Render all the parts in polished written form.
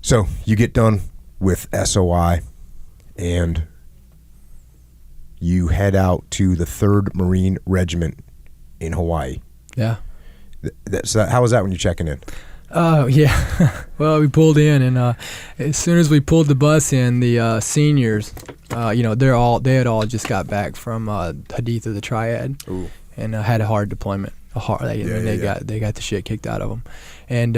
So you get done with SOI and you head out to the 3rd Marine Regiment in Hawaii. Yeah. So how was that when you're checking in? Yeah. Well, we pulled in, and as soon as we pulled the bus in, the seniors, they had all just got back from Hadith of the Triad. Ooh. And had a hard deployment. They got the shit kicked out of them, and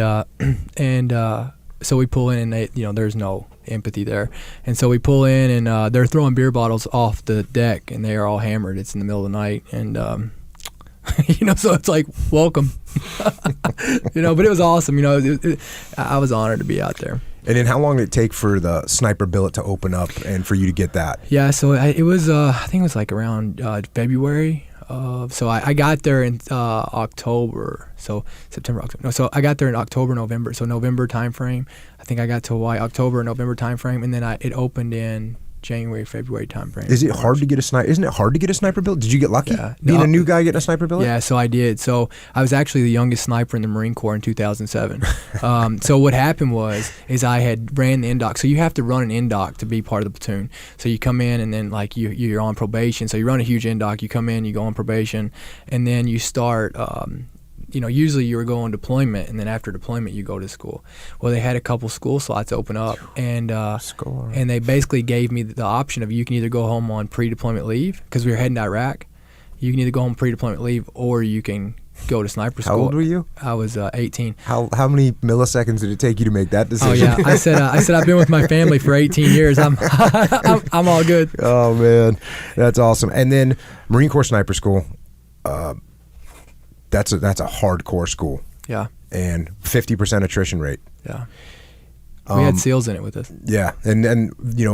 so we pull in, and there's no empathy there, and so we pull in, and they're throwing beer bottles off the deck, and they are all hammered. It's in the middle of the night, and so it's like, welcome, but it was awesome. I was honored to be out there. And then how long did it take for the sniper billet to open up and for you to get that? Yeah, so it was I think it was like around February. So I got there in October, so September, October. No, so I got there in October, November. So November time frame. I think I got to Hawaii October, November time frame, and then it opened in January, February time frame. Isn't it hard to get a sniper billet? Did you get lucky? Yeah. Being a new guy getting a sniper billet? Yeah, so I did. So I was actually the youngest sniper in the Marine Corps in 2007. So what happened is I had ran the NDOC. So you have to run an NDOC to be part of the platoon. So you come in, and then like you're on probation. So you run a huge NDOC. You come in, you go on probation, and then you start. Usually you would go on deployment, and then after deployment you go to school. Well, they had a couple school slots open up, and they basically gave me the option of you can either go home on pre-deployment leave, because we were heading to Iraq. You can either go home pre-deployment leave, or you can go to sniper school. How old were you? I was 18. How many milliseconds did it take you to make that decision? Oh yeah, I said I've been with my family for 18 years. I'm all good. Oh man, that's awesome. And then Marine Corps Sniper School. That's a hardcore school. Yeah. And 50% attrition rate. Yeah. We had SEALs in it with us. Yeah, and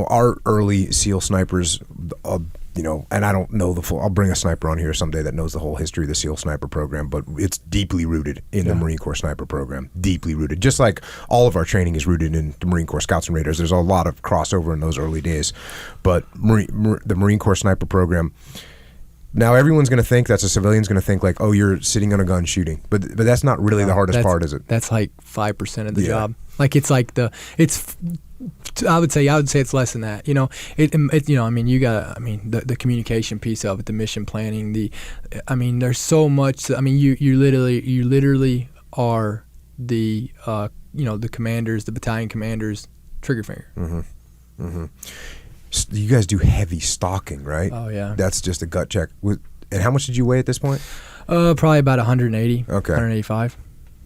our early SEAL snipers, and I don't know the full. I'll bring a sniper on here someday that knows the whole history of the SEAL sniper program, but it's deeply rooted in the Marine Corps sniper program. Deeply rooted, just like all of our training is rooted in the Marine Corps Scouts and Raiders. There's a lot of crossover in those early days, but the Marine Corps sniper program. Now everyone's going to think, that's a civilian's going to think like, oh, you're sitting on a gun shooting, but that's not really the hardest part, is it? That's like 5% of the job. Like I would say it's less than that. The communication piece of it, the mission planning, there's so much. You literally are the the commanders, the battalion commanders' trigger finger. Mm-hmm. Mm-hmm. You guys do heavy stalking, right? Oh yeah. That's just a gut check. And how much did you weigh at this point? Probably about 180. Okay. 185.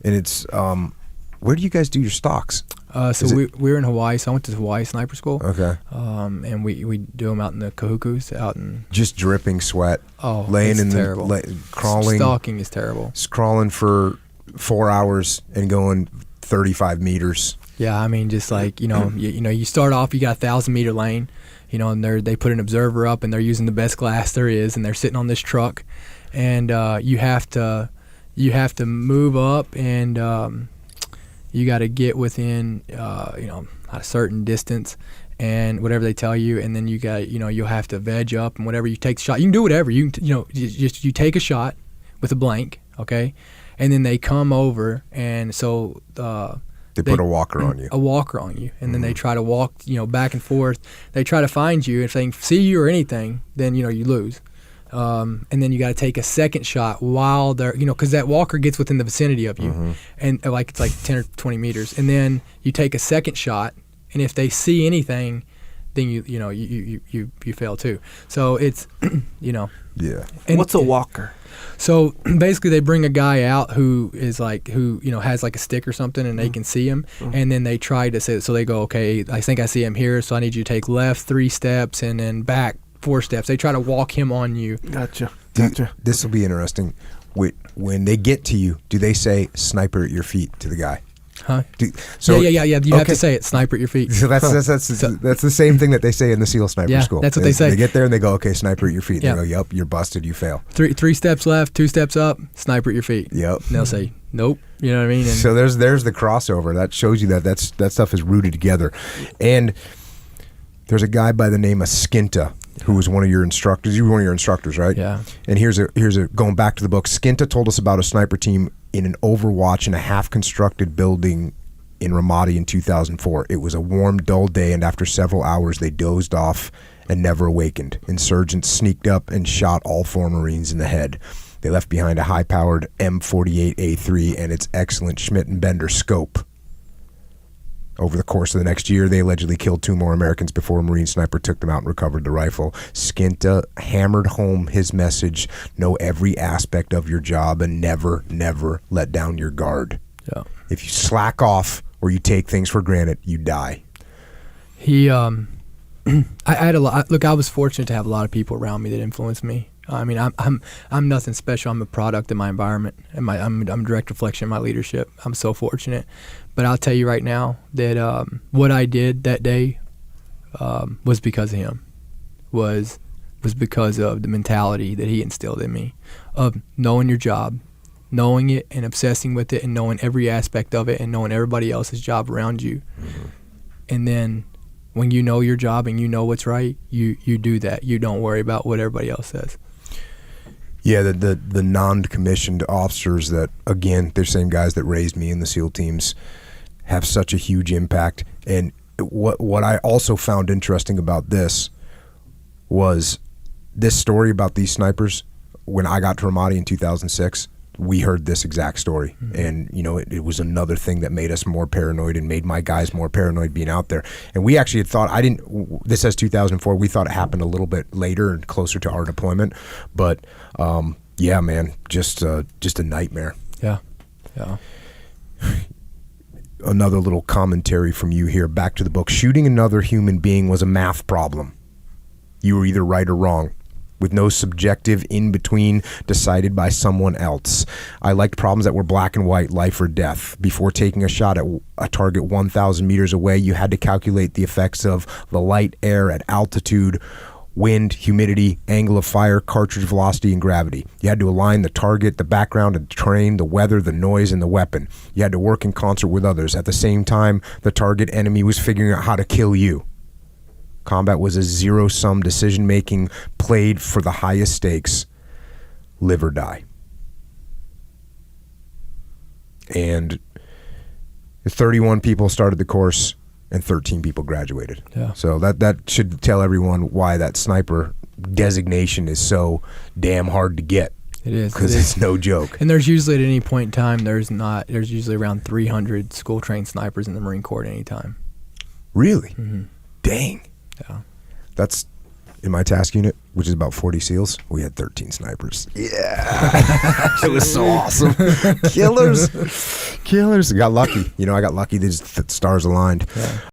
And it's where do you guys do your stalks? We were in Hawaii, so I went to Hawaii Sniper School. Okay. And we do them out in the Kahukus, out in just dripping sweat. Oh, laying in terrible. Crawling. Stalking is terrible. Crawling for 4 hours and going 35 meters. Yeah, just like you start off, you got a 1,000-meter lane. And they put an observer up, and they're using the best glass there is, and they're sitting on this truck, and you have to move up, and you got to get within a certain distance, and whatever they tell you, and then you got you'll have to veg up, and whatever you take the shot, you can do whatever you you take a shot with a blank, okay, and then they come over, and so. They put a walker on you. A walker on you. And then they try to walk, back and forth. They try to find you. If they see you or anything, then, you lose. And then you got to take a second shot while they're, because that walker gets within the vicinity of you. Mm-hmm. And it's like 10 or 20 meters. And then you take a second shot. And if they see anything, then you fail too. So it's, Yeah. And what's a walker? So basically, they bring a guy out who has like a stick or something, and they can see him, and then they try to say. So they go, okay, I think I see him here, so I need you to take left 3 steps and then back 4 steps. They try to walk him on you. Gotcha. This will be interesting. When they get to you, do they say "sniper at your feet" to the guy? Huh? Yeah. You have to say it. Sniper at your feet. So that's the same thing that they say in the SEAL Sniper School. That's what they say. They get there and they go, okay, sniper at your feet. They go, yep, you're busted, you fail. 3 steps left, 2 steps up, sniper at your feet. Yep. And they'll say, nope. You know what I mean? And so there's the crossover. That shows you that stuff is rooted together. And there's a guy by the name of Skinta who was one of your instructors. You were one of your instructors, right? Yeah. And here's a going back to the book. Skinta told us about a sniper team in an Overwatch in a half-constructed building in Ramadi in 2004. It was a warm, dull day, and after several hours, they dozed off and never awakened. Insurgents sneaked up and shot all 4 Marines in the head. They left behind a high-powered M48A3 and its excellent Schmidt and Bender scope. Over the course of the next year, they allegedly killed 2 more Americans before a Marine sniper took them out and recovered the rifle. Skinta hammered home his message: know every aspect of your job and never, never let down your guard. Yeah. If you slack off or you take things for granted, you die. He, I had a lot. Look, I was fortunate to have a lot of people around me that influenced me. I mean, I'm nothing special. I'm a product of my environment, and I'm a direct reflection of my leadership. I'm so fortunate. But I'll tell you right now that what I did that day was because of him. Was because of the mentality that he instilled in me of knowing your job, knowing it and obsessing with it, and knowing every aspect of it, and knowing everybody else's job around you. Mm-hmm. And then when you know your job and you know what's right, you do that. You don't worry about what everybody else says. Yeah, the non-commissioned officers that, again, they're the same guys that raised me in the SEAL teams, have such a huge impact. And what I also found interesting about this was this story about these snipers. When I got to Ramadi in 2006, we heard this exact story. Mm-hmm. And, you know, it was another thing that made us more paranoid and made my guys more paranoid being out there. And we actually had thought, this says 2004, we thought it happened a little bit later and closer to our deployment. But, yeah, man, just a nightmare. Yeah. Yeah. Another little commentary from you here. Back to the book. Shooting another human being was a math problem. You were either right or wrong, with no subjective in-between decided by someone else. I liked problems that were black and white, life or death. Before taking a shot at a target 1,000 meters away, you had to calculate the effects of the light, air at altitude, wind, humidity, angle of fire, cartridge velocity, and gravity. You had to align the target, the background, and the terrain, the weather, the noise, and the weapon. You had to work in concert with others. At the same time, the target enemy was figuring out how to kill you. Combat was a zero-sum decision-making played for the highest stakes, live or die. And 31 people started the course and 13 people graduated. Yeah. So that should tell everyone why that sniper designation is so damn hard to get. It is. Because it's no joke. And there's usually at any point in time, there's usually around 300 school-trained snipers in the Marine Corps at any time. Really? Mm-hmm. Dang. Yeah. That's in my task unit, which is about 40 SEALs. We had 13 snipers. Yeah. It was so awesome. Killers. Got lucky. I got lucky. The stars aligned. Yeah.